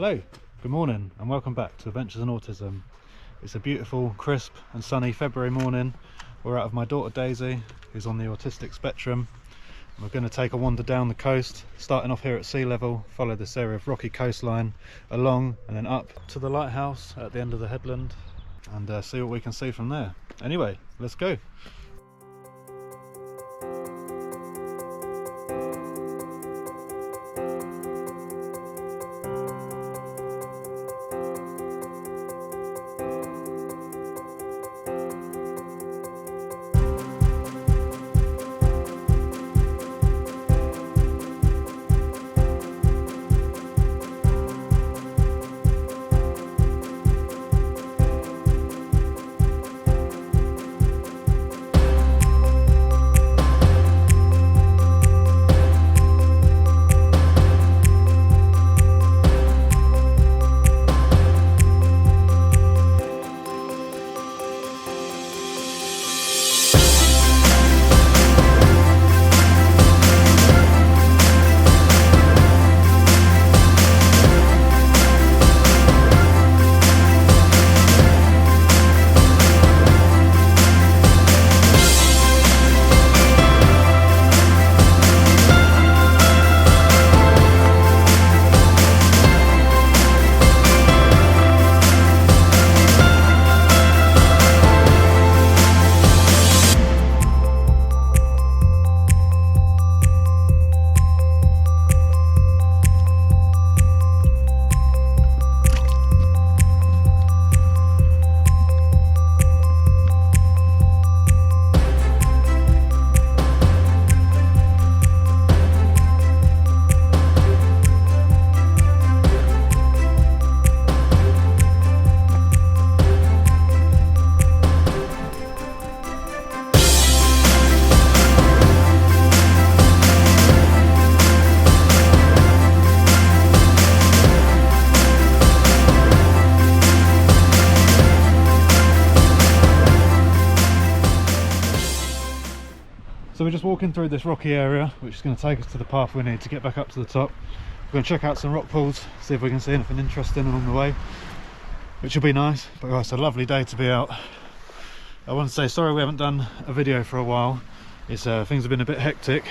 Hello, good morning and welcome back to Adventures in Autism. It's a beautiful, crisp and sunny February morning. We're out of my daughter Daisy, who's on the autistic spectrum. And we're going to take a wander down the coast, starting off here at sea level, follow this area of rocky coastline along and then up to the lighthouse at the end of the headland and see what we can see from there. Anyway, let's go. So we're just walking through this rocky area, which is going to take us to the path we need to get back up to the top. We're going to check out some rock pools, see if we can see anything interesting along the way, which will be nice. But it's a lovely day to be out. I want to say sorry we haven't done a video for a while. Things have been a bit hectic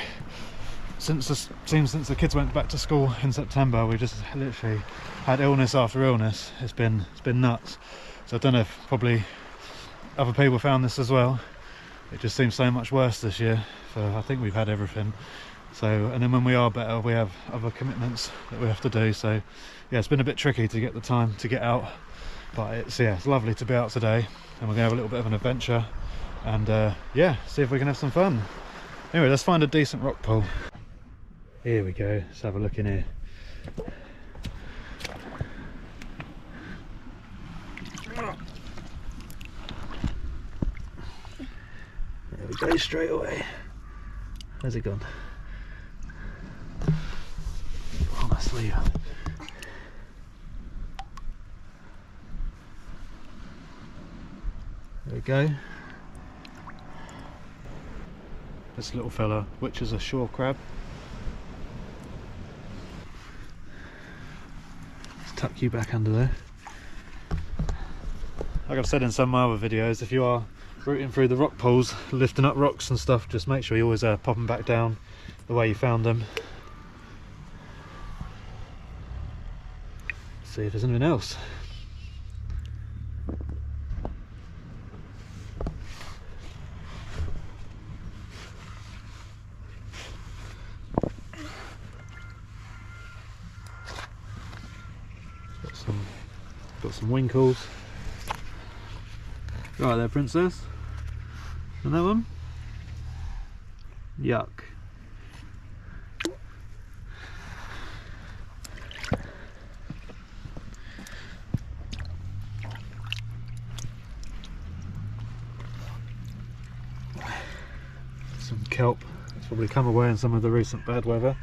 since the kids went back to school in September. We just literally had illness after illness. It's been nuts. So I don't know if probably other people found this as well. It just seems so much worse this year. So I think we've had everything. So, and then when we are better, we have other commitments that we have to do. So yeah, it's been a bit tricky to get the time to get out, but it's lovely to be out today, and we're gonna have a little bit of an adventure and yeah, see if we can have some fun. Anyway, let's find a decent rock pool. Here we go, let's have a look in here. There we go, straight away. Where's it gone? On my sleeve. There we go. This little fella, which is a shore crab. Let's tuck you back under there. Like I've said in some of my other videos, if you are rooting through the rock pools, lifting up rocks and stuff, just make sure you always pop them back down the way you found them. See if there's anything else. Got some winkles. Right there, princess. And that one? Yuck. Some kelp. It's probably come away in some of the recent bad weather.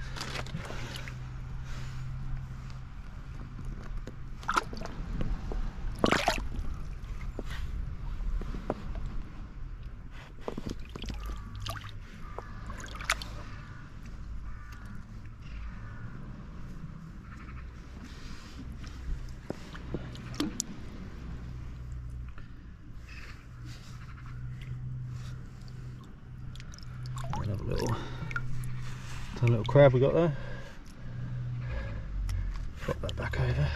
A little crab we got there. Flop that back over.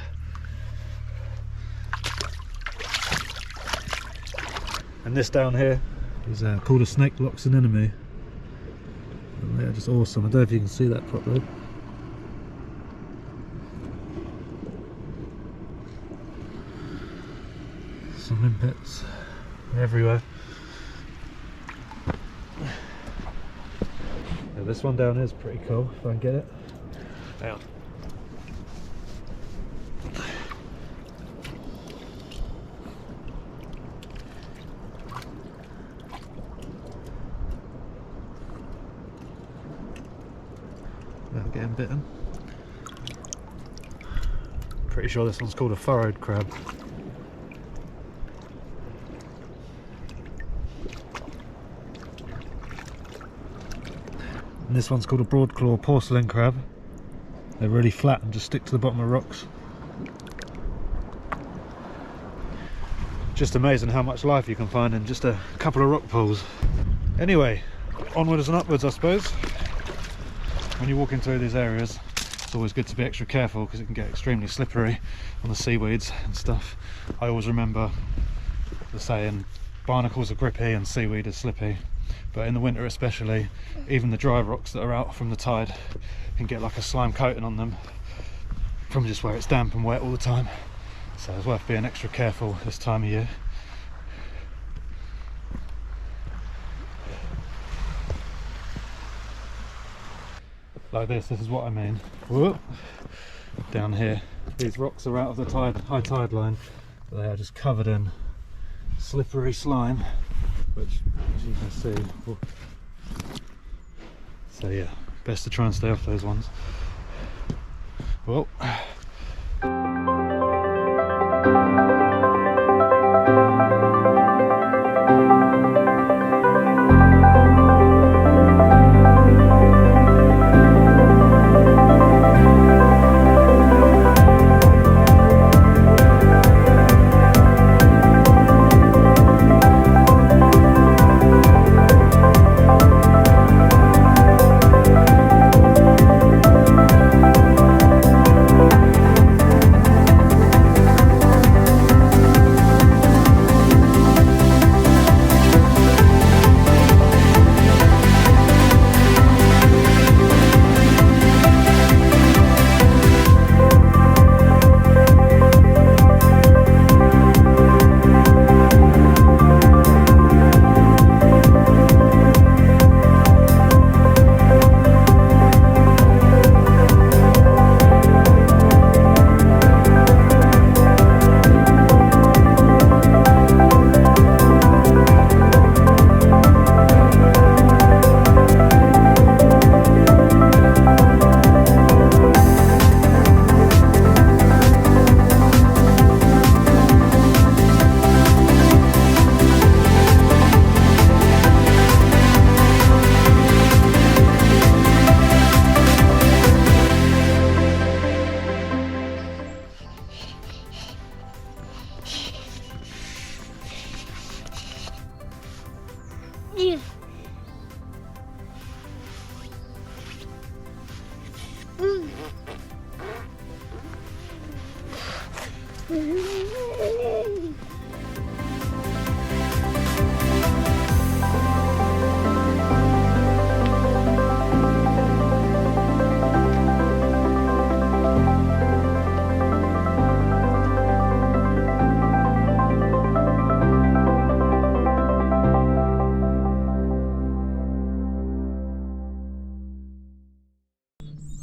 And this down here is called a snake locks anemone. And they're just awesome. I don't know if you can see that properly. Some limpets everywhere. Yeah, this one down here is pretty cool, if I can get it. Hang on. Without getting bitten. Pretty sure this one's called a furrowed crab. And this one's called a broadclaw porcelain crab. They're really flat and just stick to the bottom of rocks. Just amazing how much life you can find in just a couple of rock pools. Anyway, onwards and upwards, I suppose. When you're walking through these areas, it's always good to be extra careful because it can get extremely slippery on the seaweeds and stuff. I always remember the saying, barnacles are grippy and seaweed is slippy. But in the winter especially, even the dry rocks that are out from the tide can get like a slime coating on them from just where it's damp and wet all the time. So it's worth being extra careful this time of year. Like this is what I mean. Whoop. Down here, these rocks are out of the high tide line, but they are just covered in slippery slime, which, as you can see, so yeah, best to try and stay off those ones. Well,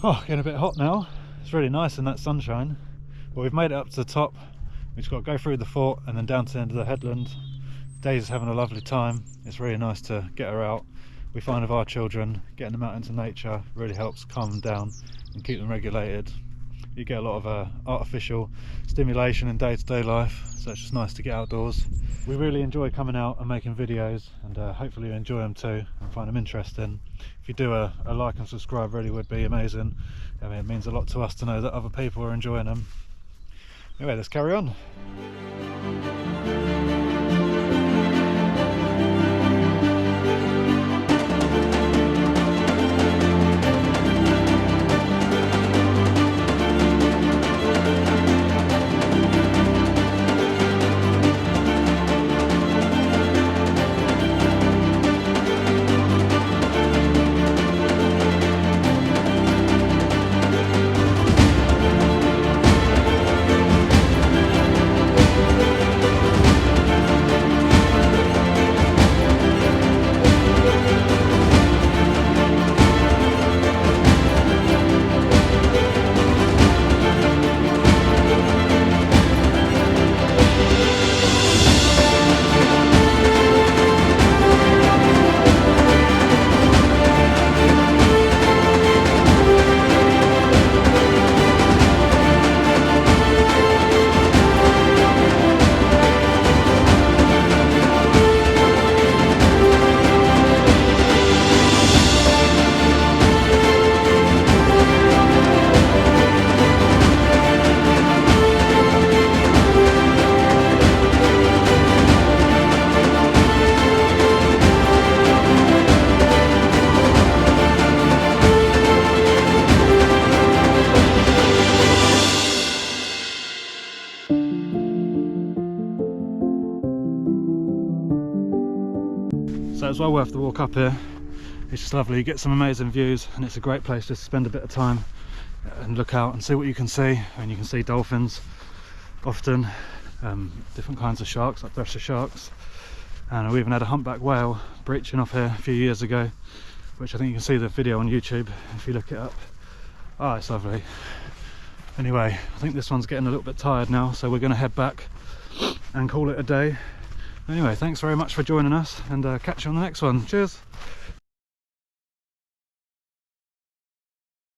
oh, getting a bit hot now. It's really nice in that sunshine. Well, we've made it up to the top. We've just got to go through the fort and then down to the end of the headland. Daisy's having a lovely time. It's really nice to get her out. We find with our children, getting them out into nature really helps calm them down and keep them regulated. You get a lot of artificial stimulation in day-to-day life, so it's just nice to get outdoors. We really enjoy coming out and making videos, and hopefully you enjoy them too and find them interesting. If you do a like and subscribe, really would be amazing. I mean, it means a lot to us to know that other people are enjoying them. Anyway, let's carry on. it's well worth the walk up here. It's just lovely, you get some amazing views, and it's a great place just to spend a bit of time and look out and see what you can see. And you can see dolphins often, different kinds of sharks like thresher sharks, and we even had a humpback whale breaching off here a few years ago, which I think you can see the video on YouTube if you look it up. Oh, it's lovely. Anyway, I think this one's getting a little bit tired now, so we're going to head back and call it a day. Anyway, thanks very much for joining us, and catch you on the next one. Cheers.